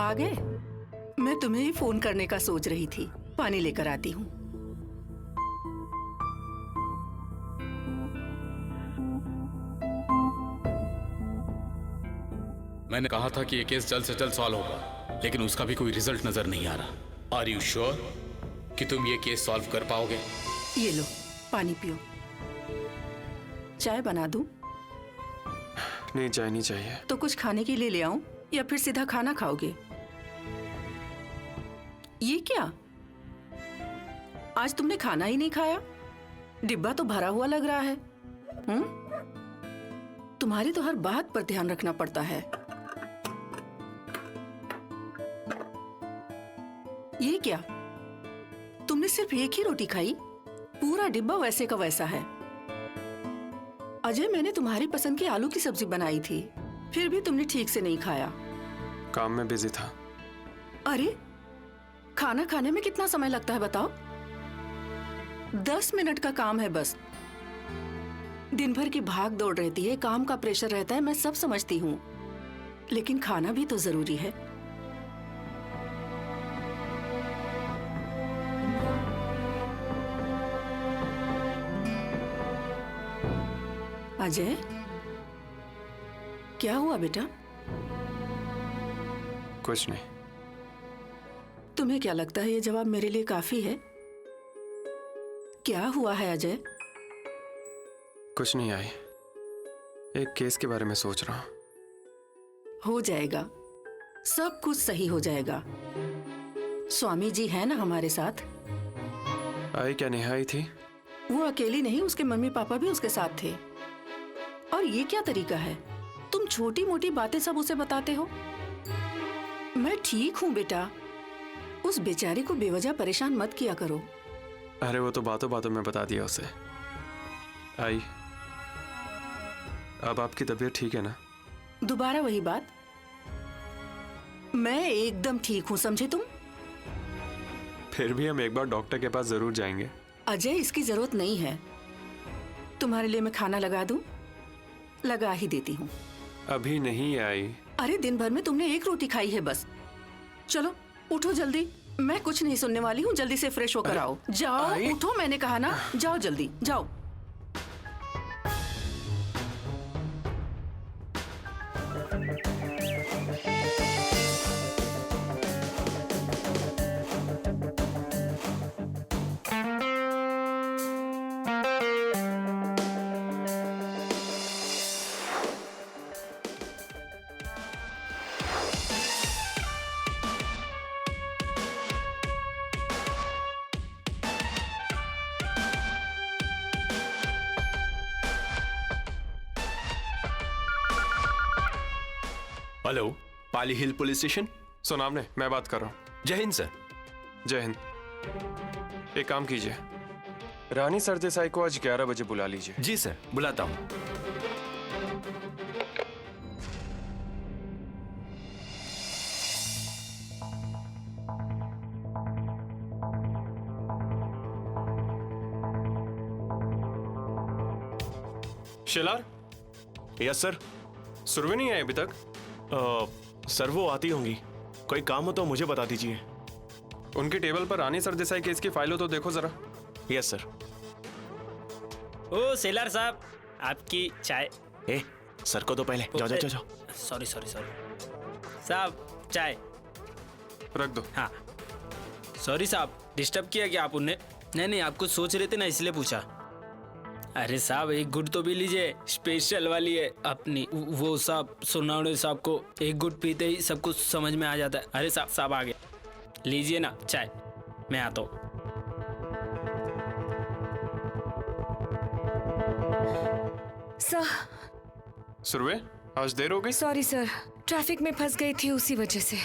आ गए? मैं तुम्हें ही फोन करने का सोच रही थी। पानी लेकर आती हूँ। मैंने कहा था कि ये केस जल्द से जल्द सॉल्व होगा, लेकिन उसका भी कोई रिजल्ट नजर नहीं आ रहा। आर यू श्योर कि तुम ये केस सॉल्व कर पाओगे? ये लो, पानी पियो। चाय बना दूं? नहीं, चाय नहीं चाहिए। तो कुछ खाने के लिए ले आऊं या फिर सीधा खाना खाओगे? ये क्या, आज तुमने खाना ही नहीं खाया? डिब्बा तो भरा हुआ लग रहा है। तुम्हारी तो हर बात पर ध्यान रखना पड़ता है। ये क्या, तुमने सिर्फ एक ही रोटी खाई? पूरा डिब्बा वैसे का वैसा है। अजय, मैंने तुम्हारी पसंद की आलू की सब्जी बनाई थी, फिर भी तुमने ठीक से नहीं खाया। काम में बिजी था। अरे, खाना खाने में कितना समय लगता है बताओ? 10 मिनट का काम है बस। दिन भर की भाग दौड़ रहती है, काम का प्रेशर रहता है, मैं सब समझती हूँ, लेकिन खाना भी तो जरूरी है। अजय, क्या हुआ बेटा? कुछ नहीं। तुम्हें क्या लगता है ये जवाब मेरे लिए काफी है? क्या हुआ है अजय? कुछ नहीं आई, एक केस के बारे में सोच रहा हूँ। हो जाएगा, सब कुछ सही हो जाएगा। स्वामी जी है ना हमारे साथ। आई क्या नेहा आई थी? वो अकेली नहीं, उसके मम्मी पापा भी उसके साथ थे। और ये क्या तरीका है, तुम छोटी मोटी बातें सब उसे बताते हो? मैं ठीक हूँ बेटा, उस बेचारी को बेवजह परेशान मत किया करो। अरे वो तो बातों बातों में बता दिया उसे। आई, अब आपकी तबीयत ठीक है ना? दोबारा वही बात? मैं एकदम ठीक हूँ, समझे तुम? फिर भी हम एक बार डॉक्टर के पास जरूर जाएंगे। अजय, इसकी जरूरत नहीं है। तुम्हारे लिए मैं खाना लगा दूं? लगा ही देती हूँ। अभी नहीं आई। अरे, दिन भर में तुमने एक रोटी खाई है बस। चलो उठो जल्दी, मैं कुछ नहीं सुनने वाली हूँ। जल्दी से फ्रेश होकर आओ। जाओ, उठो, मैंने कहा ना, जाओ जल्दी जाओ। हेलो, पाली हिल पुलिस स्टेशन। सुनाम ने, मैं बात कर रहा हूँ। जय हिंद सर। जय हिंद। एक काम कीजिए, रानी सरदेसाई को आज 11 बजे बुला लीजिए। जी सर, बुलाता हूँ। शेलार। Yes sir. सुरभि नहीं आई अभी तक? सर वो आती होंगी, कोई काम हो तो मुझे बता दीजिए। उनके टेबल पर रानी सरदेसाई केस की फाइल हो तो देखो जरा। Yes sir. ओ सेलर साहब, आपकी चाय। ए, सर को तो पहले जाओ जाओ जाओ। सॉरी साहब, चाय रख दो। हाँ। सॉरी साहब, डिस्टर्ब किया क्या आप उन्हें? नहीं, आप कुछ सोच रहे थे ना, इसलिए पूछा। अरे साहब, एक गुड तो भी लीजिए, स्पेशल वाली है अपनी। वो साहब सोनावड़े साहब को एक गुड पीते ही सब कुछ समझ में आ जाता है। अरे साहब आ गए, लीजिए ना चाय, मैं आता हूँ। सर। सुरभि, आज देर हो गई। सॉरी सर, ट्रैफिक में फंस गई थी, उसी वजह से।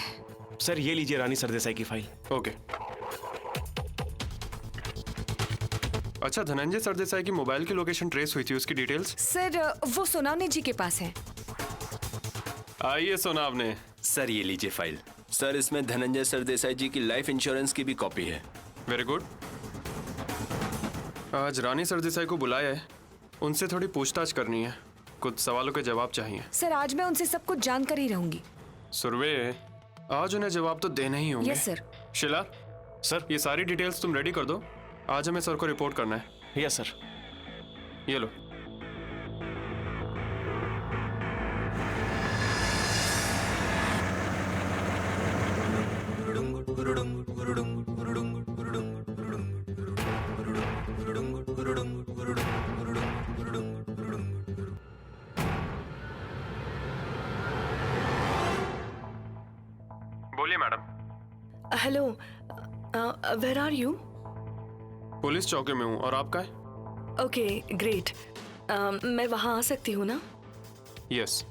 सर ये लीजिए रानी सरदेसाई की फाइल। ओके। अच्छा, धनंजय सरदेसाई की मोबाइल की लोकेशन ट्रेस हुई थी, उसकी डिटेल्स? सर वो सोनावने जी के पास है। आइए सोनावने। सर ये लीजिए फाइल। सर इसमें धनंजय सरदेसाई जी की लाइफ इंश्योरेंस की भी कॉपी है। Very good. आज रानी सरदेसाई को बुलाया है, उनसे थोड़ी पूछताछ करनी है, कुछ सवालों के जवाब चाहिए। सर आज मैं उनसे सब कुछ जानकर ही रहूंगी। सुरभि, आज उन्हें जवाब तो देने ही होंगे। Yes sir. शिला, सर। ये सारी डिटेल्स तुम रेडी कर दो, आज हमें सर को रिपोर्ट करना है। Yes sir. ये लो। बोलिए madam. Hello, where are you? Police चौकी में हूँ, और आपका है? Okay great. मैं वहाँ आ सकती हूँ ना? Yes.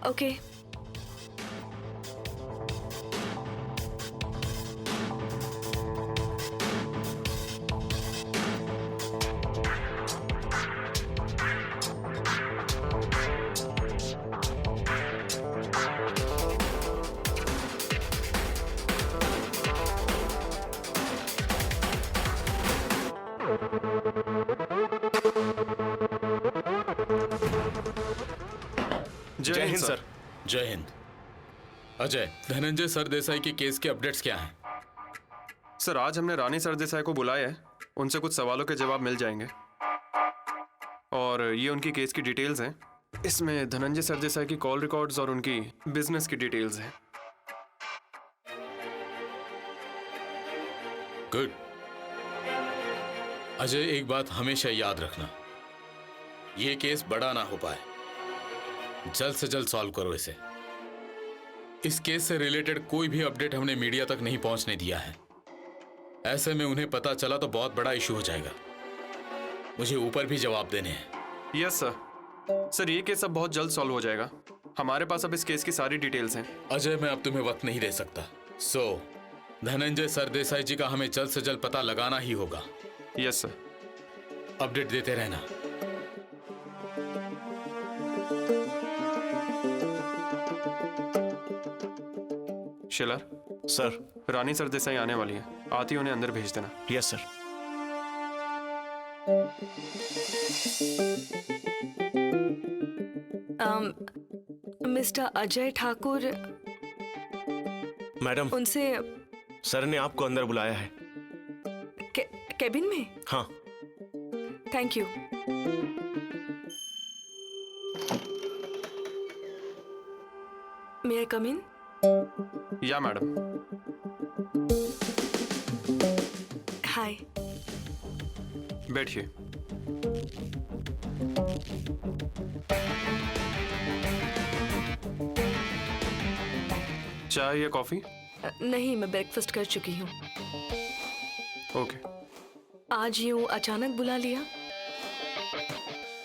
Okay. Jai Hind sir. जय हिंद। अजय, धनंजय सरदेसाई के केस के अपडेट्स क्या हैं? सर, आज हमने रानी सरदेसाई को बुलाया है, उनसे कुछ सवालों के जवाब मिल जाएंगे। और ये उनकी केस की डिटेल्स हैं। इसमें धनंजय सरदेसाई की कॉल रिकॉर्ड्स और उनकी बिजनेस की डिटेल्स हैं। गुड। अजय, एक बात हमेशा याद रखना, ये केस बड़ा ना हो पाए, जल्द से जल्द सॉल्व करो इसे। इस केस से रिलेटेड कोई भी अपडेट हमने मीडिया तक नहीं पहुंचने दिया है। ऐसे में उन्हें पता चला तो बहुत बड़ा इशू हो जाएगा। मुझे ऊपर भी जवाब देने हैं। Yes sir. सर, ये केस अब बहुत जल्द सॉल्व हो जाएगा। हमारे पास अब इस केस की सारी डिटेल्स हैं। अजय, मैं अब तुम्हें वक्त नहीं दे सकता। धनंजय सरदेसाई जी का हमें जल्द से जल्द पता लगाना ही होगा। Yes sir. अपडेट देते रहना। शिला, सर। रानी सरदेसाई आने वाली है, आती उन्हें अंदर भेज देना। Yes sir. Mister Ajay Thakur, madam, उनसे सर ने आपको अंदर बुलाया है। केबिन में? हाँ। Thank you. May I come in? Yeah madam. हाय। बैठिए। चाय या कॉफी? नहीं, मैं ब्रेकफास्ट कर चुकी हूँ। ओके। आज यूं अचानक बुला लिया?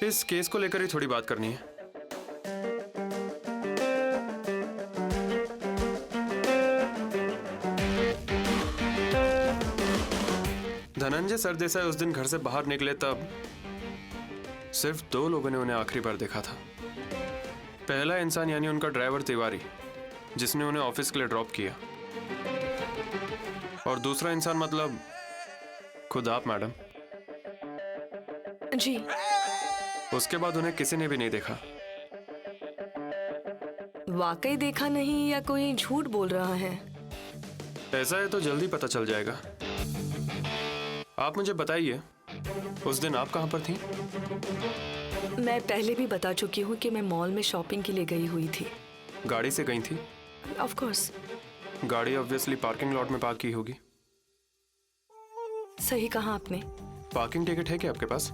इस केस को लेकर ही थोड़ी बात करनी है। धनंजय सरदेसाई उस दिन घर से बाहर निकले तब सिर्फ 2 लोगों ने उन्हें आखिरी बार देखा था। पहला इंसान यानी उनका ड्राइवर तिवारी, जिसने उन्हें ऑफिस के लिए ड्रॉप किया, और दूसरा इंसान मतलब खुद आप मैडम। जी। उसके बाद उन्हें किसी ने भी नहीं देखा। वाकई देखा नहीं या कोई झूठ बोल रहा है? ऐसा है तो जल्दी पता चल जाएगा। आप मुझे बताइए, उस दिन आप कहाँ पर थी? मैं पहले भी बता चुकी हूँ कि मैं मॉल में शॉपिंग के लिए गई हुई थी। गाड़ी से गई थी? Of course. गाड़ी ऑब्वियसली पार्किंग लॉट में पार्क की होगी। सही कहा आपने। पार्किंग टिकट है क्या आपके पास?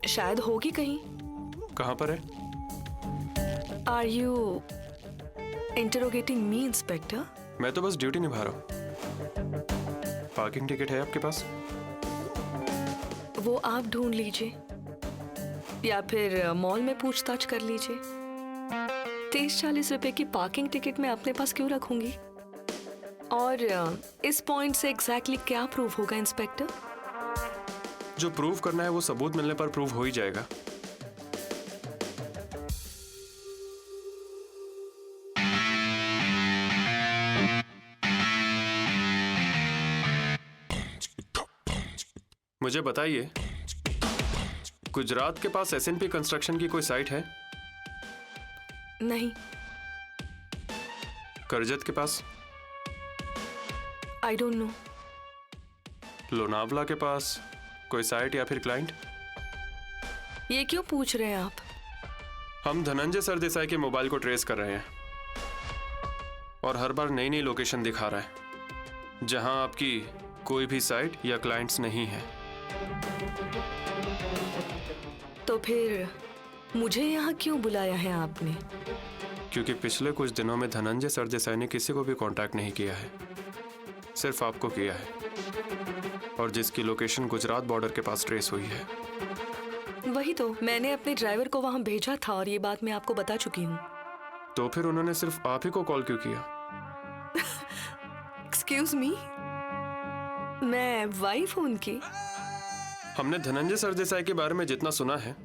शायद होगी कहीं। कहाँ पर है? Are you interrogating me inspector? मैं तो बस ड्यूटी निभा रहा हूँ। पार्किंग टिकट है आपके पास? वो आप ढूंढ लीजिए या फिर मॉल में पूछताछ कर लीजिए। 30-40 रुपए की पार्किंग टिकट मैं अपने पास क्यों रखूंगी? और इस पॉइंट से एग्जैक्टली क्या प्रूव होगा इंस्पेक्टर? जो प्रूव करना है वो सबूत मिलने पर प्रूव हो ही जाएगा। मुझे बताइए, गुजरात के पास एसएनपी कंस्ट्रक्शन की कोई साइट है? नहीं। करजत के पास, आई डोंट नो। लोनावला के पास कोई साइट या फिर क्लाइंट? ये क्यों पूछ रहे हैं आप? हम धनंजय सरदेसाई के मोबाइल को ट्रेस कर रहे हैं और हर बार नई नई लोकेशन दिखा रहा है जहां आपकी कोई भी साइट या क्लाइंट्स नहीं है। तो फिर मुझे यहाँ क्यों बुलाया है आपने? क्योंकि पिछले कुछ दिनों में धनंजय सरदेसाई ने किसी को भी कांटेक्ट नहीं किया है, सिर्फ आपको किया है, और जिसकी लोकेशन गुजरात बॉर्डर के पास ट्रेस हुई है। वही तो, मैंने अपने ड्राइवर को वहाँ भेजा था और ये बात मैं आपको बता चुकी हूँ। तो फिर उन्होंने सिर्फ आप ही को कॉल क्यों किया? एक्सक्यूज मी, मैं वाइफ हूँ उनकी। हमने धनंजय सरदेसाई के बारे में जितना सुना है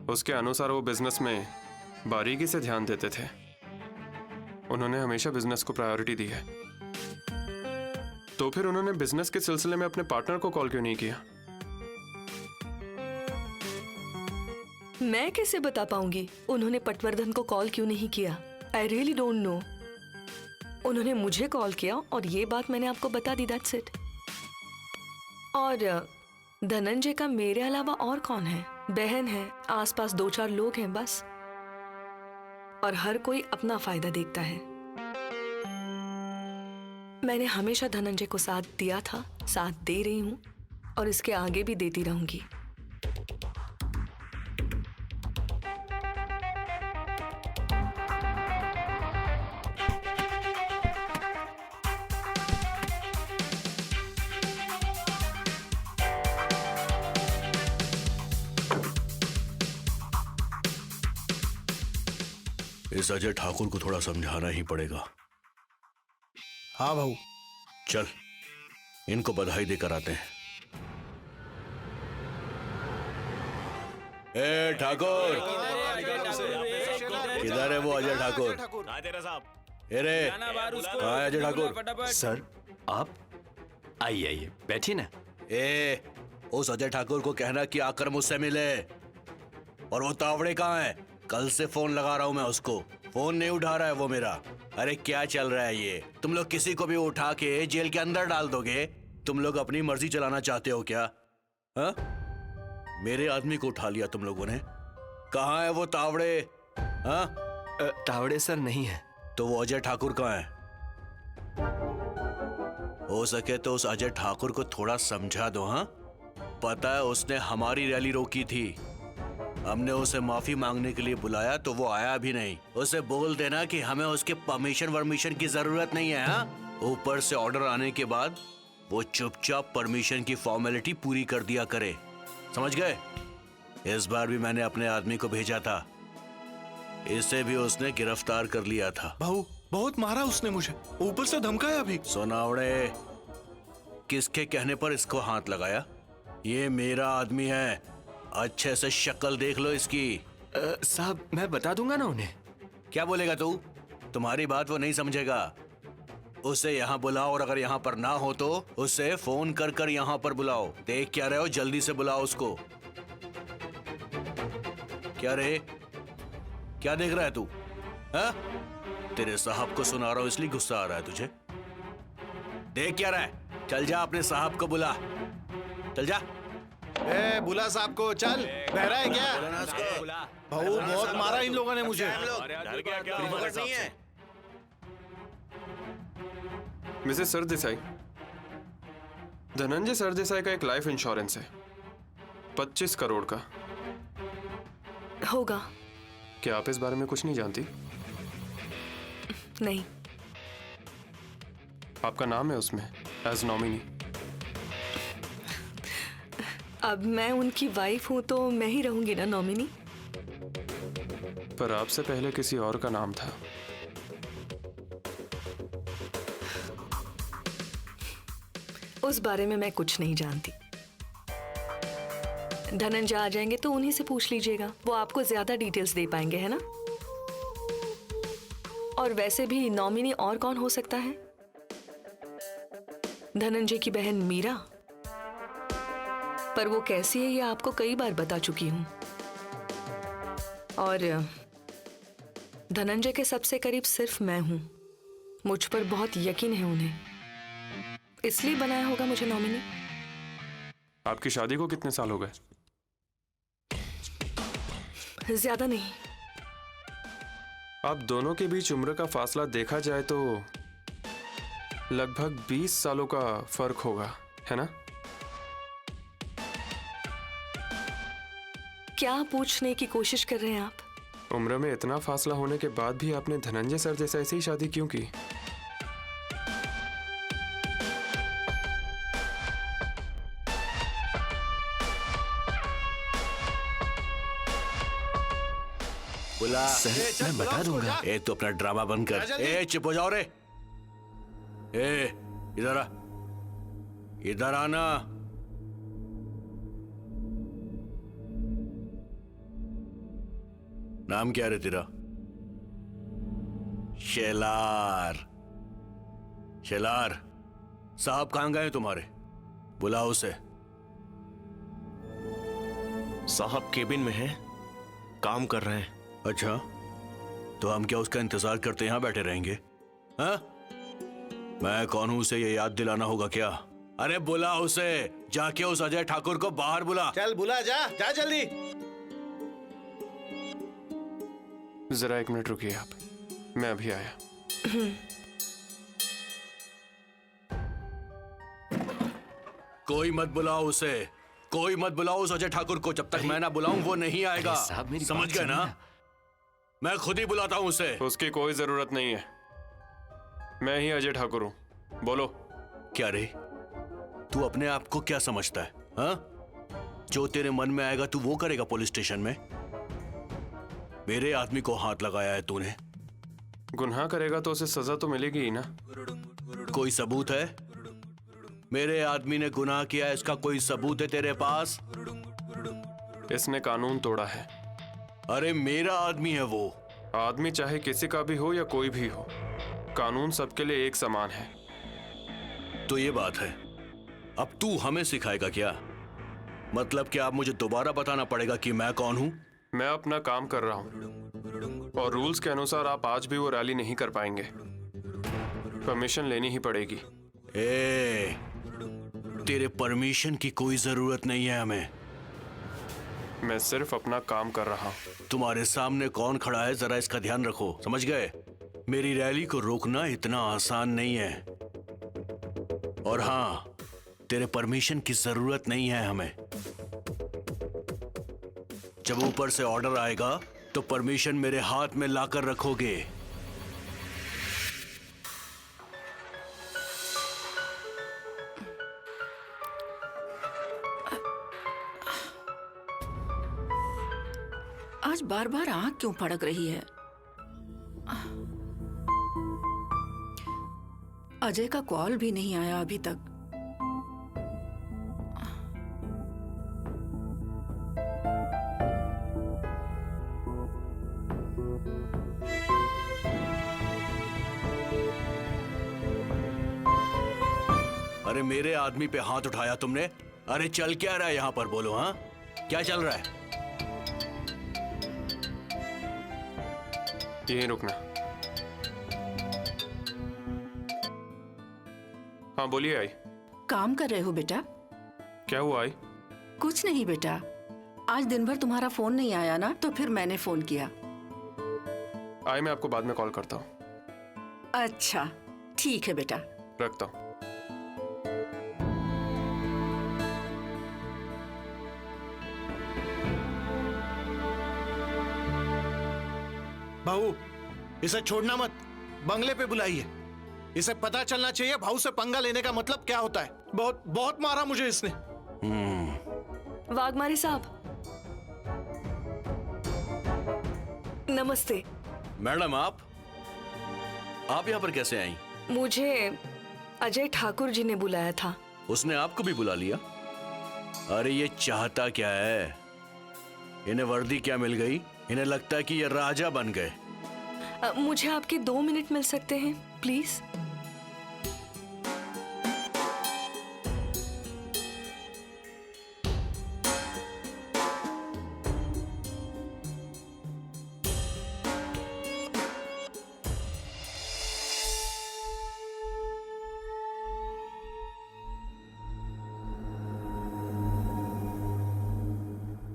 उसके अनुसार वो बिजनेस में बारीकी से ध्यान देते थे। उन्होंने हमेशा बिजनेस को प्रायोरिटी दी है। तो फिर उन्होंने बिजनेस के सिलसिले में अपने पार्टनर को कॉल क्यों नहीं किया? मैं कैसे बता पाऊंगी उन्होंने पटवर्धन को कॉल क्यों नहीं किया? I really don't know. उन्होंने मुझे कॉल किया और ये बात मैंने आपको बता दी, दैट्स इट। और धनंजय का मेरे अलावा और कौन है? बहन है, आसपास 2-4 लोग हैं बस, और हर कोई अपना फायदा देखता है। मैंने हमेशा धनंजय को साथ दिया था, साथ दे रही हूं और इसके आगे भी देती रहूंगी। इस अजय ठाकुर को थोड़ा समझाना ही पड़ेगा। हाँ भाऊ। चल, इनको बधाई देकर आते हैं। ए ठाकुर, किधर है वो अजय ठाकुर? अरे कहाँ है अजय ठाकुर? सर आप आइए आइए बैठिए ना। ए, उस अजय ठाकुर को कहना कि आकर मुझसे मिले। और वो तावड़े कहाँ है? कल से फोन लगा रहा हूं मैं उसको, फोन नहीं उठा रहा है वो मेरा। अरे क्या चल रहा है ये? तुम लोग किसी को भी उठा के जेल के अंदर डाल दोगे? तुम लोग अपनी मर्जी चलाना चाहते हो क्या? हा? मेरे आदमी को उठा लिया तुम लोगों ने। कहाँ है वो तावड़े? हा? तावड़े सर नहीं है। तो वो अजय ठाकुर कहाँ है? हो सके तो उस अजय ठाकुर को थोड़ा समझा दो। हाँ, पता है उसने हमारी रैली रोकी थी, हमने उसे माफी मांगने के लिए बुलाया तो वो आया भी नहीं। उसे बोल देना कि हमें उसके परमिशन की जरूरत नहीं है। हाँ, ऊपर से ऑर्डर आने के बाद वो चुपचाप परमिशन की फॉर्मेलिटी पूरी कर दिया करे, समझ गए? इस बार भी मैंने अपने आदमी को भेजा था, इसे भी उसने गिरफ्तार कर लिया था। भाऊ बहुत मारा उसने मुझे, ऊपर से धमकाया भी। सोनावड़े, किसके कहने पर इसको हाथ लगाया? ये मेरा आदमी है, अच्छे से शक्ल देख लो इसकी। साहब मैं बता दूंगा ना उन्हें। क्या बोलेगा तू? तुम्हारी बात वो नहीं समझेगा। उसे यहाँ बुलाओ, और अगर यहाँ पर ना हो तो उसे फोन कर कर यहाँ पर बुलाओ। देख क्या रहे हो, जल्दी से बुलाओ उसको। क्या रे, क्या देख रहा है तू? हाँ? तेरे साहब को सुना रहा हूं इसलिए गुस्सा आ रहा है तुझे? देख क्या रहा है? चल जा, अपने साहब को बुला, चल जा। ए बुला साहब को, चल। बहरा है क्या? भाऊ बहुत मारा इन लोगों ने मुझे। नहीं है। मिसेस सरदेसाई, धनंजय सरदेसाई का एक लाइफ इंश्योरेंस है 25 करोड़ का। होगा। क्या आप इस बारे में कुछ नहीं जानती? नहीं। आपका नाम है उसमें एज नॉमिनी। अब मैं उनकी वाइफ हूं तो मैं ही रहूंगी ना नॉमिनी। पर आपसे पहले किसी और का नाम था। उस बारे में मैं कुछ नहीं जानती। धनंजय आ जाएंगे तो उन्हीं से पूछ लीजिएगा, वो आपको ज्यादा डिटेल्स दे पाएंगे, है ना? और वैसे भी नॉमिनी और कौन हो सकता है? धनंजय की बहन मीरा। पर वो कैसी है ये आपको कई बार बता चुकी हूं। और धनंजय के सबसे करीब सिर्फ मैं हूं, मुझ पर बहुत यकीन है उन्हें, इसलिए बनाया होगा मुझे नॉमिनी। आपकी शादी को कितने साल हो गए? ज्यादा नहीं। आप दोनों के बीच उम्र का फासला देखा जाए तो लगभग 20 सालों का फर्क होगा, है ना? क्या पूछने की कोशिश कर रहे हैं आप? उम्र में इतना फासला होने के बाद भी आपने धनंजय सरदेसाई से ही शादी क्यों की? बुला। सर मैं बता दूंगा। ए तो अपना ड्रामा बंद कर। ए चुप हो जाओ रे। ए इधर आ, इधर आना। नाम क्या रे तेरा? शेलार। शेलार साहब कहां गए तुम्हारे? बुलाओ उसे। साहब केबिन में हैं, काम कर रहे हैं। अच्छा, तो हम क्या उसका इंतजार करते यहां बैठे रहेंगे? हाँ? मैं कौन हूं उसे ये याद दिलाना होगा क्या? अरे बुला उसे, जाके उस अजय ठाकुर को बाहर बुला। चल बुला, जा जा जल्दी। जरा 1 मिनट रुकिए आप, मैं अभी आया। कोई मत बुलाओ उसे, कोई मत बुलाओ उस अजय ठाकुर को। जब तक मैं ना बुलाऊं वो नहीं आएगा। साहब मेरी समझ बात गए ना? सुनिए। मैं खुद ही बुलाता हूं उसे। उसकी कोई जरूरत नहीं है, मैं ही अजय ठाकुर हूं। बोलो। क्या रे, तू अपने आप को क्या समझता है? हाँ? जो तेरे मन में आएगा तू वो करेगा पुलिस स्टेशन में? मेरे आदमी को हाथ लगाया है तूने। गुनाह करेगा तो उसे सजा तो मिलेगी ही ना। कोई सबूत है? मेरे आदमी ने गुनाह किया है, इसका कोई सबूत है तेरे पास? इसने कानून तोड़ा है। अरे मेरा आदमी है वो। आदमी चाहे किसी का भी हो या कोई भी हो, कानून सबके लिए एक समान है। तो ये बात है। अब तू हमें सिखाएगा क्या? मतलब कि आप मुझे दोबारा बताना पड़ेगा कि मैं कौन हूं? मैं अपना काम कर रहा हूं और रूल्स के अनुसार आप आज भी वो रैली नहीं कर पाएंगे। परमिशन लेनी ही पड़ेगी। ए, तेरे परमिशन की कोई जरूरत नहीं है हमें। मैं सिर्फ अपना काम कर रहा हूं। तुम्हारे सामने कौन खड़ा है जरा इसका ध्यान रखो, समझ गए? मेरी रैली को रोकना इतना आसान नहीं है। और हाँ, तेरे परमिशन की जरूरत नहीं है हमें। जब ऊपर से ऑर्डर आएगा तो परमिशन मेरे हाथ में लाकर रखोगे। आज बार बार आंख क्यों फड़क रही है? अजय का कॉल भी नहीं आया अभी तक। अरे मेरे आदमी पे हाथ उठाया तुमने? अरे चल क्या रहा है यहां पर, बोलो। हाँ, क्या चल रहा है? यहीं रुकना। हाँ बोलिए आई। काम कर रहे हो बेटा? क्या हुआ आई? कुछ नहीं बेटा, आज दिन भर तुम्हारा फोन नहीं आया ना, तो फिर मैंने फोन किया। आई मैं आपको बाद में कॉल करता हूँ। अच्छा ठीक है बेटा। रखता हूँ। भाऊ इसे छोड़ना मत, बंगले पे बुलाइए। इसे पता चलना चाहिए भाऊ से पंगा लेने का मतलब क्या होता है। बहुत बहुत मारा मुझे इसने। वाघमारे साहब नमस्ते। मैडम आप यहाँ पर कैसे आई? मुझे अजय ठाकुर जी ने बुलाया था। उसने आपको भी बुला लिया? अरे ये चाहता क्या है? इन्हें वर्दी क्या मिल गई? इन्हें लगता है कि ये राजा बन गए। मुझे आपके 2 मिनट मिल सकते हैं प्लीज?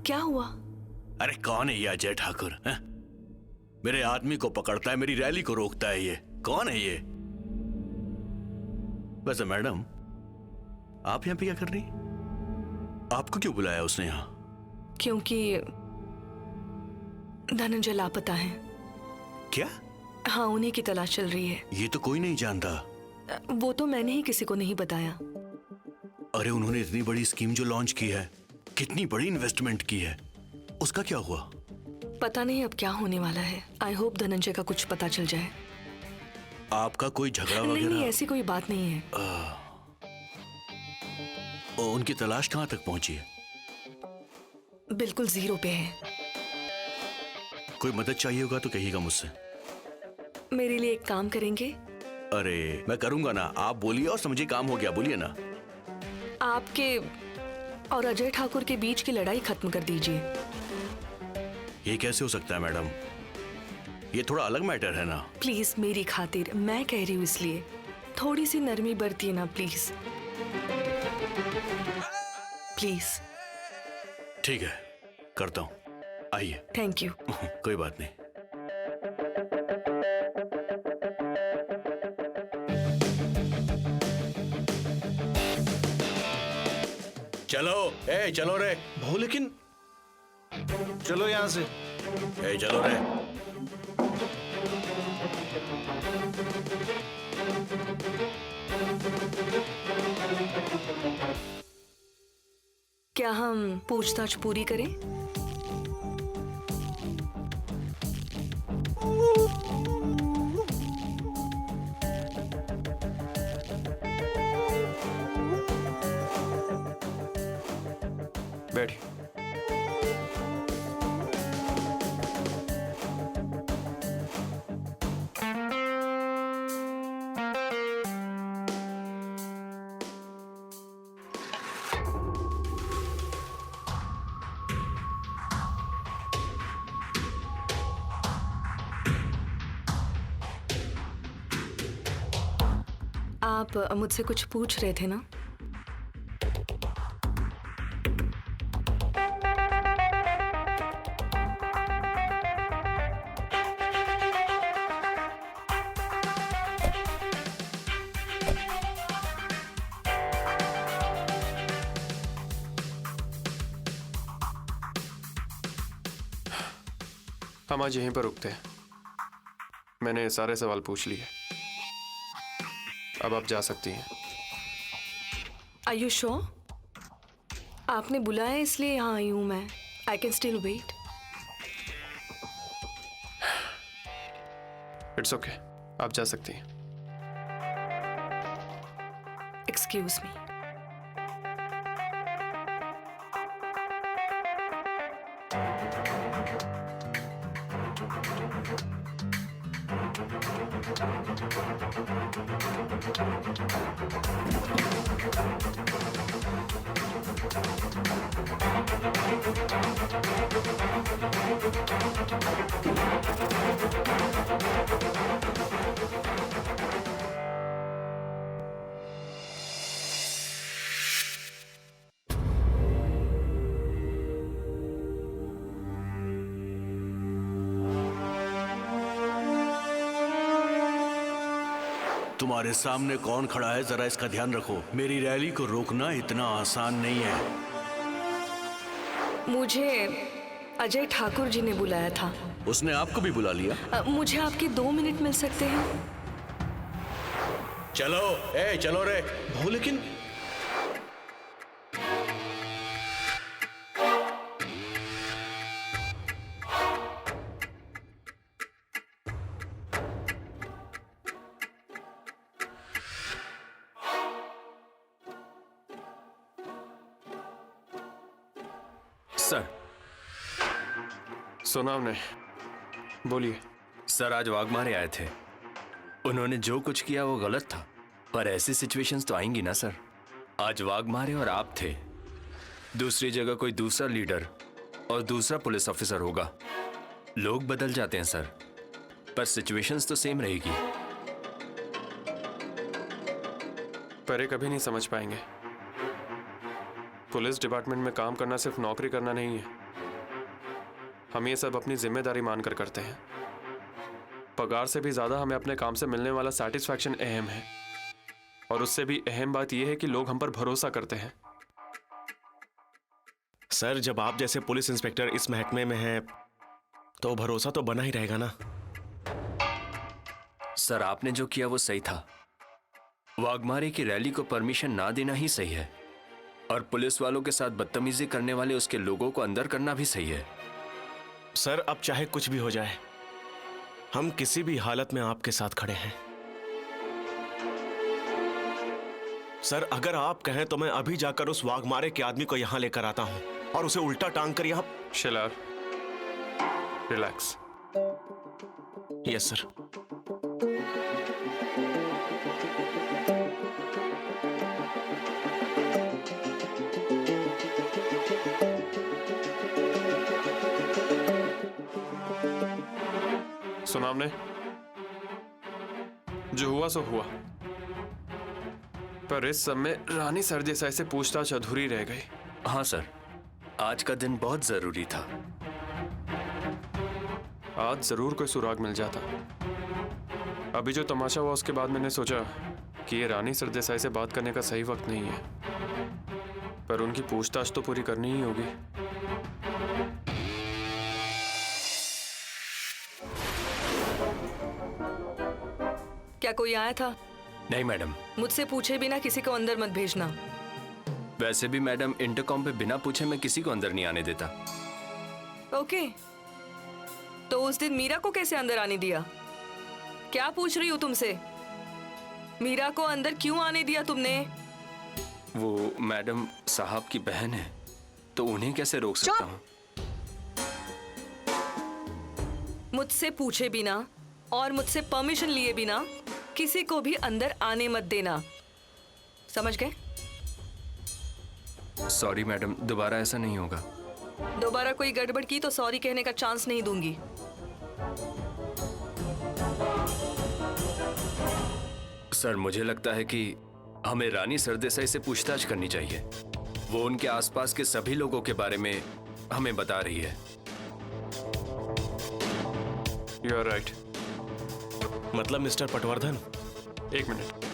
क्या हुआ? अरे कौन है ये अजय ठाकुर? हैं? मेरे आदमी को पकड़ता है, मेरी रैली को रोकता है। ये कौन है ये? वैसे मैडम, आप यहाँ पे क्या कर रही? आपको क्यों बुलाया उसने यहाँ? क्योंकि धनंजय लापता है। क्या? हाँ, उन्हीं की तलाश चल रही है। ये तो कोई नहीं जानता। वो तो मैंने ही किसी को नहीं बताया। अरे उन्होंने इतनी बड़ी स्कीम जो लॉन्च की है, कितनी बड़ी इन्वेस्टमेंट की है, उसका क्या हुआ? पता नहीं अब क्या होने वाला है। आई होप धनंजय का कुछ पता चल जाए। आपका कोई झगड़ा नहीं वगैरह? नहीं, ऐसी कोई बात नहीं है। उनकी तलाश कहाँ तक पहुंची है? बिल्कुल जीरो पे है। कोई मदद चाहिए होगा तो कहिएगा मुझसे। मेरे लिए एक काम करेंगे? अरे मैं करूंगा ना, आप बोलिए और समझिए काम हो गया। बोलिए ना। आपके और अजय ठाकुर के बीच की लड़ाई खत्म कर दीजिए। ये कैसे हो सकता है मैडम? ये थोड़ा अलग मैटर है ना। प्लीज मेरी खातिर, मैं कह रही हूँ इसलिए थोड़ी सी नरमी बरतिए ना प्लीज। प्लीज। ठीक है, करता हूँ। आइए। Thank you. कोई बात नहीं। चलो, ए चलो रे। भाऊ लेकिन चलो यहाँ से। ए चलो रे। क्या हम पूछताछ पूरी करें? बैठिए। आप मुझसे कुछ पूछ रहे थे ना? हम आज यहीं पर रुकते हैं। मैंने सारे सवाल पूछ लिए। अब आप जा सकती हैं। Are you sure? आपने बुलाया इसलिए यहाँ आई हूँ मैं। I can still wait. It's okay, आप जा सकती हैं। Excuse me. तुम्हारे सामने कौन खड़ा है, जरा इसका ध्यान रखो। मेरी रैली को रोकना इतना आसान नहीं है। मुझे अजय ठाकुर जी ने बुलाया था। उसने आपको भी बुला लिया? मुझे आपके 2 मिनट मिल सकते हैं? चलो, ए चलो रे। भाऊ लेकिन सर। सुना हमने, बोलिए। सर आज वाघमारे आए थे। उन्होंने जो कुछ किया वो गलत था, पर ऐसी सिचुएशंस तो आएंगी ना सर। आज वाघमारे और आप थे, दूसरी जगह कोई दूसरा लीडर और दूसरा पुलिस ऑफिसर होगा। लोग बदल जाते हैं सर, पर सिचुएशंस तो सेम रहेगी। पर ये कभी नहीं समझ पाएंगे। पुलिस डिपार्टमेंट में काम करना सिर्फ नौकरी करना नहीं है। हम ये सब अपनी जिम्मेदारी मानकर करते हैं। पगार से भी ज्यादा हमें अपने काम से मिलने वाला सेटिस्फैक्शन अहम है, और उससे भी अहम बात यह है कि लोग हम पर भरोसा करते हैं। सर, जब आप जैसे पुलिस इंस्पेक्टर इस महकमे में हैं तो भरोसा तो बना ही रहेगा ना। सर, आपने जो किया वो सही था। वाघमारे की रैली को परमिशन ना देना ही सही है, और पुलिस वालों के साथ बदतमीजी करने वाले उसके लोगों को अंदर करना भी सही है। सर, अब चाहे कुछ भी हो जाए, हम किसी भी हालत में आपके साथ खड़े हैं। सर, अगर आप कहें तो मैं अभी जाकर उस वाघमारे के आदमी को यहां लेकर आता हूं और उसे उल्टा टांग कर यहां। शिलार, रिलैक्स। Yes sir. सुना हमने, जो हुआ सो हुआ, पर इस समय रानी सरदेसाई से पूछताछ अधूरी रह गई। हाँ सर, आज का दिन बहुत जरूरी था। आज जरूर कोई सुराग मिल जाता। अभी जो तमाशा हुआ उसके बाद मैंने सोचा कि ये रानी सरदेसाई से बात करने का सही वक्त नहीं है, पर उनकी पूछताछ तो पूरी करनी ही होगी। क्या कोई आया था? नहीं मैडम। मुझसे पूछे बिना किसी को अंदर मत भेजना। वैसे भी मैडम, इंटरकॉम पे बिना पूछे मैं किसी को अंदर नहीं आने देता। ओके, तो उस दिन मीरा को कैसे अंदर आने दिया? क्या पूछ रही हूँ तुमसे? मीरा को अंदर क्यों आने दिया तुमने? वो मैडम साहब की बहन है, तो उन्हें कैसे रोक सकता हूँ? मुझसे पूछे बिना और मुझसे परमिशन लिए बिना किसी को भी अंदर आने मत देना, समझ गए? सॉरी मैडम, दोबारा ऐसा नहीं होगा। दोबारा कोई गड़बड़ की तो सॉरी कहने का चांस नहीं दूंगी। सर, मुझे लगता है कि हमें रानी सरदेसाई से पूछताछ करनी चाहिए। वो उनके आसपास के सभी लोगों के बारे में हमें बता रही है। You are right. मतलब मिस्टर पटवर्धन, एक मिनट।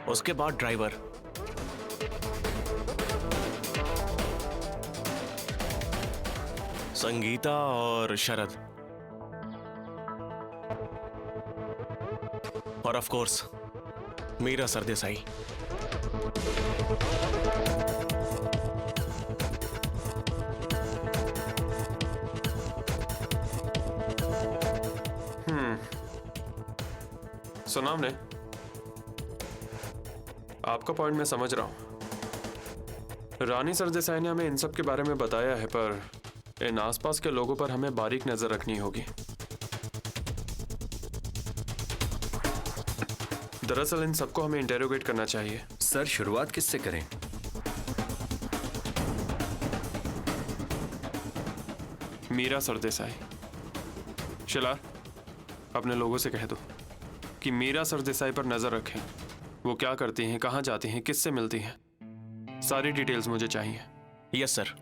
उसके बाद ड्राइवर, संगीता और शरद, और ऑफ कोर्स मीरा सरदेसाई। सुना हमने, आपका पॉइंट मैं समझ रहा हूं। रानी सरदेसाई ने हमें इन सब के बारे में बताया है, पर इन आसपास के लोगों पर हमें बारीक नजर रखनी होगी। दरअसल इन सबको हमें इंटेरोगेट करना चाहिए। सर, शुरुआत किससे करें? मीरा सरदेसाई। शिलार, अपने लोगों से कह दो कि मीरा सरदेसाई पर नजर रखें। वो क्या करती हैं, कहाँ जाती हैं, किससे मिलती हैं, सारी डिटेल्स मुझे चाहिए। Yes sir.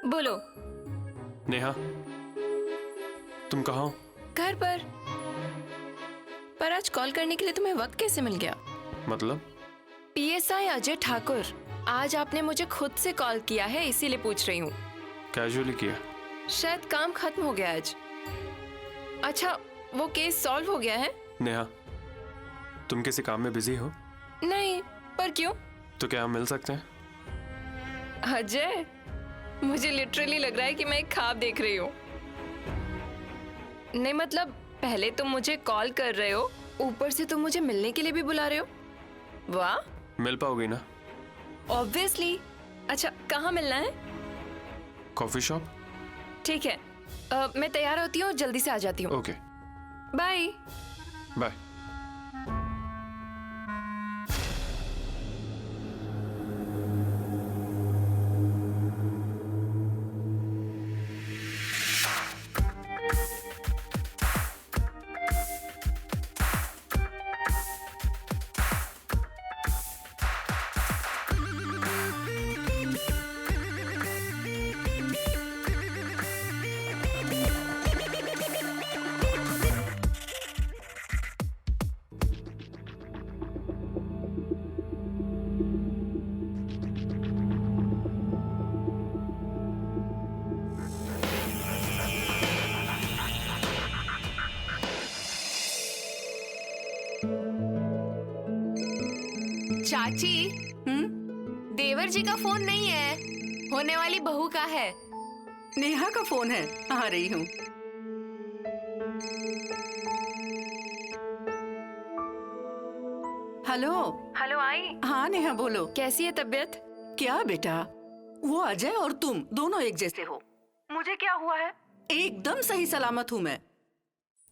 बोलो। नेहा, तुम कहाँ हो? घर पर आज कॉल करने के लिए तुम्हें वक्त कैसे मिल गया? मतलब? पीएसआई अजय ठाकुर, आज आपने मुझे खुद से कॉल किया है, इसीलिए पूछ रही हूँ। कैजुअली किया। शायद काम खत्म हो गया आज। अच्छा, वो केस सॉल्व हो गया है? नेहा, तुम किसी काम में बिजी हो? नहीं, पर क्यों? तो क्या हम मिल सकते हैं? अजय, मुझे लिटरली लग रहा है कि मैं एक ख्वाब देख रही हूँ। नहीं मतलब, पहले तुम मुझे कॉल कर रहे हो, ऊपर से तुम मुझे मिलने के लिए भी बुला रहे हो। वाह। मिल पाओगी ना? ऑब्वियसली। अच्छा, कहाँ मिलना है? Coffee shop. ठीक है, मैं तैयार होती हूँ, जल्दी से आ जाती हूँ। Okay, bye. बाय। चाची, देवर जी का फोन नहीं है, होने वाली बहू का है। नेहा का फोन है, आ रही हूँ। हेलो। हेलो, आई। हाँ नेहा बोलो। कैसी है तबीयत? क्या बेटा, वो अजय और तुम दोनों एक जैसे हो। मुझे क्या हुआ है? एकदम सही सलामत हूँ मैं।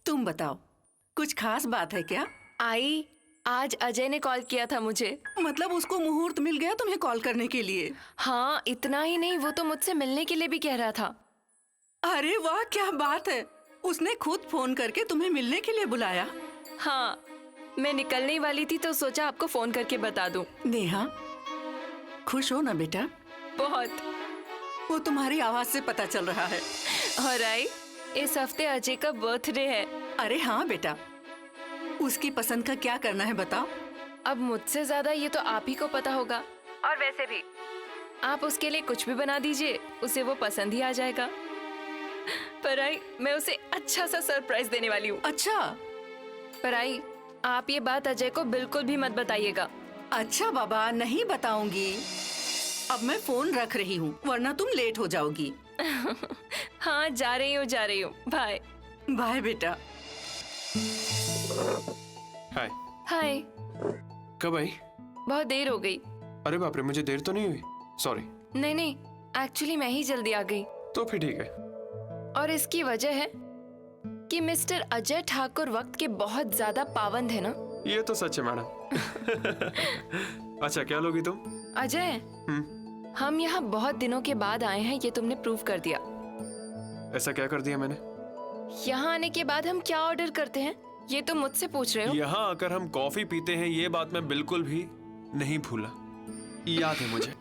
तुम बताओ, कुछ खास बात है क्या? आई, आज अजय ने कॉल किया था मुझे। मतलब उसको मुहूर्त मिल गया तुम्हें कॉल करने के लिए? हाँ, इतना ही नहीं, वो तो मुझसे मिलने के लिए भी कह रहा था। अरे वाह, क्या बात है, उसने खुद फोन करके तुम्हें मिलने के लिए बुलाया? हाँ, मैं निकलने वाली थी तो सोचा आपको फोन करके बता दूं। नेहा, खुश हो ना बेटा? बहुत। वो तुम्हारी आवाज से पता चल रहा है। और आई, इस हफ्ते अजय का बर्थडे है। अरे हाँ बेटा, उसकी पसंद का क्या करना है बताओ? अब मुझसे ज्यादा ये तो आप ही को पता होगा, और वैसे भी आप उसके लिए कुछ भी बना दीजिए, उसे वो पसंद ही आ जाएगा। पर आई, मैं उसे अच्छा सा सरप्राइज देने वाली हूँ। अच्छा? पर आई, आप ये बात अजय को बिल्कुल भी मत बताइएगा। अच्छा बाबा, नहीं बताऊंगी। अब मैं फोन रख रही हूँ, वरना तुम लेट हो जाओगी। हाँ, जा रही हूँ। बाय। बाय बेटा। हाय। हाय। कब आई? बहुत देर हो गई। अरे बाप रे, मुझे देर तो नहीं हुई? सॉरी। नहीं, एक्चुअली मैं ही जल्दी आ गई। तो फिर ठीक है। और इसकी वजह है कि मिस्टर अजय ठाकुर वक्त के बहुत ज्यादा पाबंद है ना। ये तो सच है मैडम। अच्छा, क्या लोगी तुम? अजय, हम यहाँ बहुत दिनों के बाद आए हैं, ये तुमने प्रूव कर दिया। ऐसा क्या कर दिया मैंने? यहाँ आने के बाद हम क्या ऑर्डर करते हैं, ये तुम मुझसे पूछ रहे हो? यहाँ आकर हम कॉफी पीते हैं, ये बात मैं बिल्कुल भी नहीं भूला, याद है मुझे।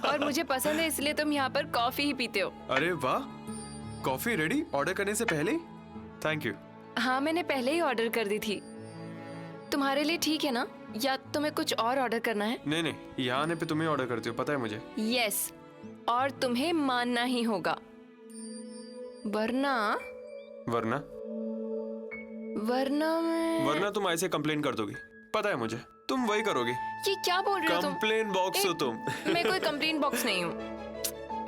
और मुझे पसंद है, इसलिए तुम यहाँ पर कॉफी ही पीते हो। अरे वाह, कॉफी रेडी ऑर्डर करने से पहले? Thank you. हाँ, मैंने पहले ही ऑर्डर कर दी थी। तुम्हारे लिए ठीक है ना, या तुम्हें कुछ और ऑर्डर करना है? नहीं, यहाँ आने पे तुम्हें ऑर्डर करती हो, पता है मुझे। यस, और तुम्हें मानना ही होगा, वरना वरना तुम ऐसे कंप्लेन कर दोगी, पता है मुझे, तुम वही करोगी। ये क्या बोल रहे हो तुम? कंप्लेन बॉक्स हो तुम। मैं कोई कंप्लेन बॉक्स नहीं हूँ,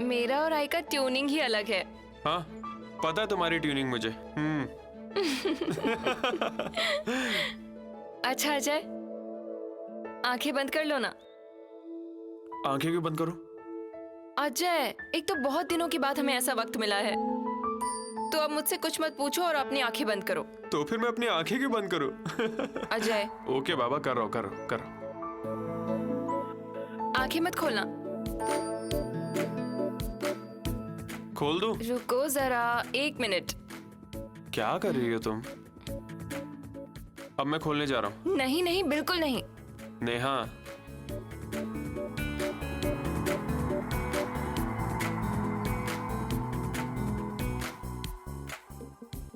मेरा और आई का ट्यूनिंग ही अलग है। हाँ, पता है तुम्हारी ट्यूनिंग मुझे। अच्छा अजय, आंखें बंद कर लो ना। आंखें क्यों बंद करो? अजय, एक तो बहुत दिनों के बाद हमें ऐसा वक्त मिला है, तो अब मुझसे कुछ मत पूछो और अपनी आंखें बंद करो। तो फिर मैं अपनी आंखें क्यों बंद करूं? अजय। ओके बाबा, करो। आंखें मत खोलना। खोल दूं? रुको जरा, 1 मिनट। क्या कर रही हो तुम? अब मैं खोलने जा रहा हूँ। नहीं, बिल्कुल नहीं। नेहा,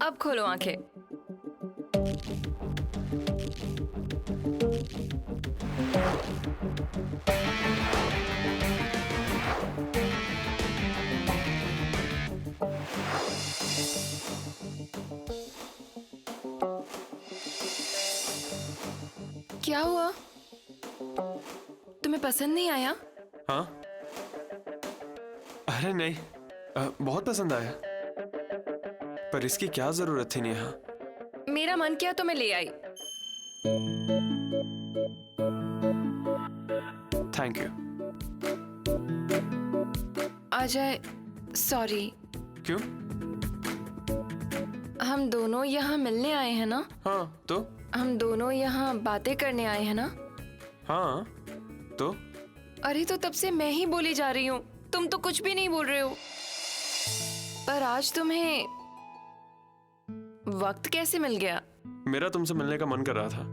अब खोलो आंखें। क्या हुआ? तुम्हें पसंद नहीं आया? हाँ? अरे नहीं, बहुत पसंद आया। पर इसकी क्या जरूरत थी नेहा? मेरा मन किया तो मैं ले आई। Thank you. अजय, सॉरी। क्यों? हम दोनों यहाँ मिलने आए हैं ना? हाँ तो? हम दोनों यहाँ बातें करने आए हैं ना? हाँ तो? अरे तो तब से मैं ही बोली जा रही हूँ, तुम तो कुछ भी नहीं बोल रहे हो। पर आज तुम्हें वक्त कैसे मिल गया? मेरा तुमसे मिलने का मन कर रहा था।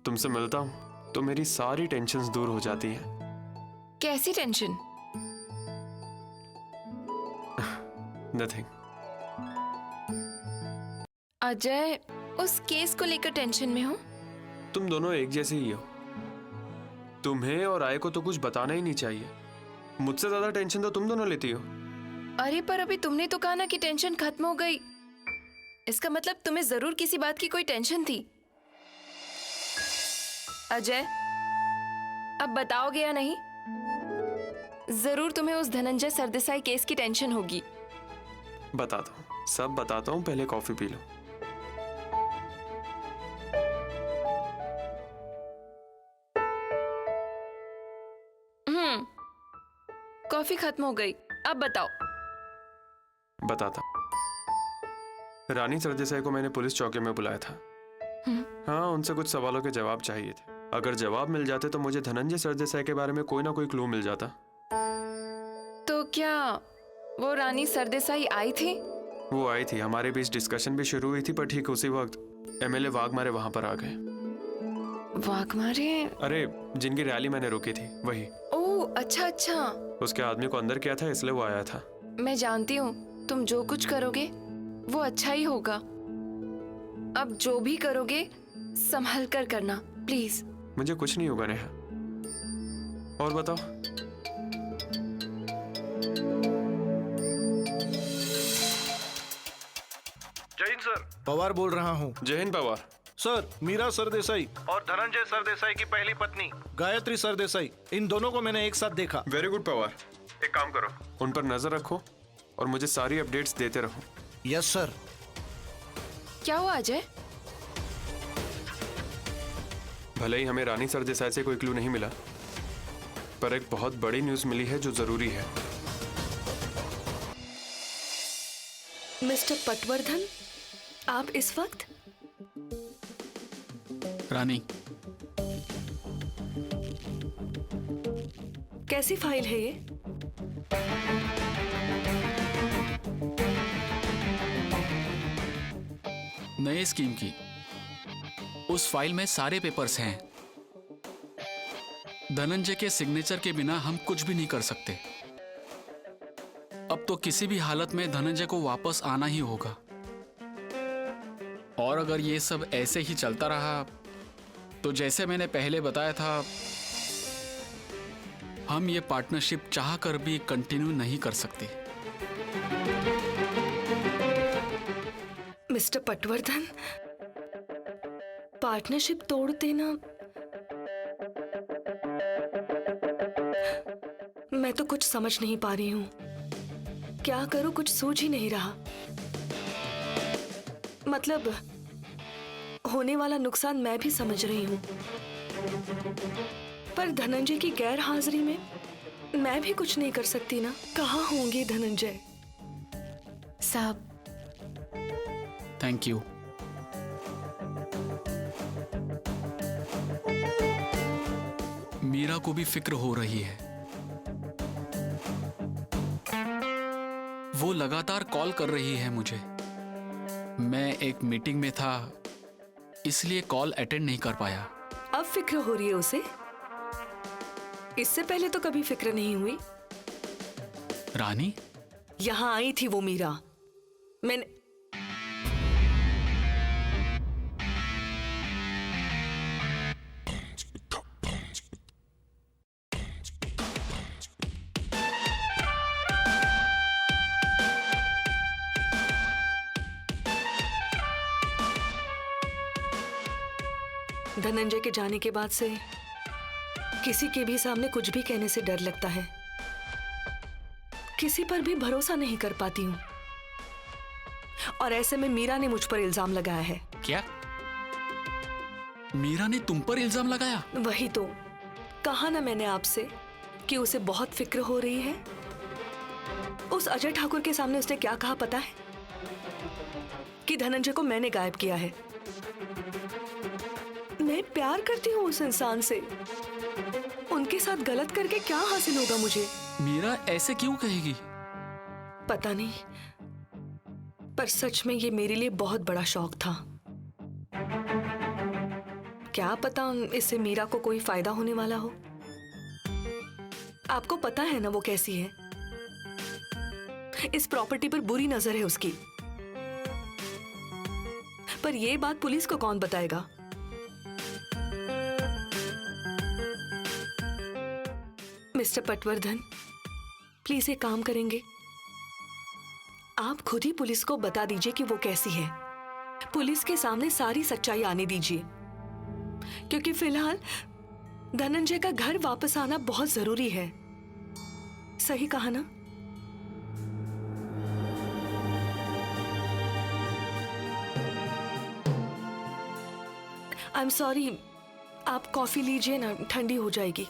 तुमसे मिलता हूँ तो मेरी सारी टेंशन्स दूर हो जाती हैं। कैसी टेंशन? नथिंग। अजय, उस केस को लेकर टेंशन में हो? तुम दोनों एक जैसे ही हो। तुम्हें और आय को तो कुछ बताना ही नहीं चाहिए। मुझसे ज्यादा टेंशन तो तुम दोनों लेती हो। अरे पर अभी तुमने तो कहा ना कि टेंशन खत्म हो गई। इसका मतलब तुम्हें जरूर किसी बात की कोई टेंशन थी। अजय, अब बताओगे या नहीं? जरूर तुम्हें उस धनंजय सरदेसाई केस की टेंशन होगी। बताता हूँ, सब बताता हूँ, पहले कॉफी पी लो। कॉफी खत्म हो गई, अब बताओ। बताता। रानी सरदेसाई को मैंने पुलिस चौकी में बुलाया था। हाँ, उनसे कुछ सवालों के जवाब चाहिए थे। अगर जवाब मिल जाते तो मुझे धनंजय सरदेसाई के बारे में कोई ना कोई क्लू मिल जाता। तो क्या वो रानी सरदेसाई आई थी? वो आई थी, हमारे बीच डिस्कशन भी शुरू हुई थी, पर ठीक उसी वक्त एमएलए वाघमारे वहां पर आ गए। वाघमारे? अरे, जिनकी रैली मैंने रोकी थी, वही। ओह, अच्छा अच्छा। उसके आदमी को अंदर किया था, इसलिए वो आया था। मैं जानती हूँ तुम जो कुछ करोगे वो अच्छा ही होगा। अब जो भी करोगे संभल कर करना, प्लीज। मुझे कुछ नहीं होगा नेहा। और बताओ। जय हिंद सर, पवार बोल रहा हूँ। जय हिंद पवार। सर, मीरा सरदेसाई और धनंजय सरदेसाई की पहली पत्नी गायत्री सरदेसाई, इन दोनों को मैंने एक साथ देखा। Very good Pawar. एक काम करो, उन पर नजर रखो और मुझे सारी अपडेट्स देते रहो। Yes sir. क्या हुआ अजय? भले ही हमें रानी सरदेसाई से कोई क्लू नहीं मिला, पर एक बहुत बड़ी न्यूज़ मिली है जो जरूरी है। मिस्टर पटवर्धन, आप इस वक्त? रानी, कैसी फाइल है ये? नए स्कीम की। उस फाइल में सारे पेपर्स हैं। धनंजय के सिग्नेचर के बिना हम कुछ भी नहीं कर सकते। अब तो किसी भी हालत में धनंजय को वापस आना ही होगा। और अगर ये सब ऐसे ही चलता रहा तो जैसे मैंने पहले बताया था, हम ये पार्टनरशिप चाह कर भी कंटिन्यू नहीं कर सकते। मिस्टर पटवर्धन, पार्टनरशिप तोड़ देना, मैं तो कुछ समझ नहीं पा रही हूँ। क्या करूँ, कुछ सूझ ही नहीं रहा। मतलब होने वाला नुकसान मैं भी समझ रही हूँ, पर धनंजय की गैर हाजिरी में मैं भी कुछ नहीं कर सकती ना। कहाँ होंगे धनंजय साहब? Thank you. मीरा को भी फिक्र हो रही है। वो लगातार कॉल कर रही है मुझे। मैं एक मीटिंग में था, इसलिए कॉल अटेंड नहीं कर पाया। अब फिक्र हो रही है उसे? इससे पहले तो कभी फिक्र नहीं हुई। रानी, यहाँ आई थी वो मीरा, मैंने धनंजय के जाने के बाद से किसी के भी सामने कुछ भी कहने से डर लगता है। किसी पर भी भरोसा नहीं कर पाती हूँ। और ऐसे में मीरा ने मुझ पर इल्जाम लगाया है। क्या? मीरा ने तुम पर इल्जाम लगाया? वही तो कहा ना मैंने आपसे कि उसे बहुत फिक्र हो रही है। उस अजय ठाकुर के सामने उसने क्या कहा पता है? कि धनंजय को मैंने गायब किया है। मैं प्यार करती हूँ उस इंसान से। उनके साथ गलत करके क्या हासिल होगा मुझे? मीरा ऐसे क्यों कहेगी? पता नहीं, पर सच में ये मेरे लिए बहुत बड़ा शौक था। क्या पता इससे मीरा को कोई फायदा होने वाला हो। आपको पता है ना वो कैसी है। इस प्रॉपर्टी पर बुरी नजर है उसकी। पर ये बात पुलिस को कौन बताएगा? मिस्टर पटवर्धन, प्लीज एक काम करेंगे, आप खुद ही पुलिस को बता दीजिए कि वो कैसी है। पुलिस के सामने सारी सच्चाई आने दीजिए, क्योंकि फिलहाल धनंजय का घर वापस आना बहुत जरूरी है। सही कहा ना? आई एम सॉरी, आप कॉफी लीजिए ना, ठंडी हो जाएगी।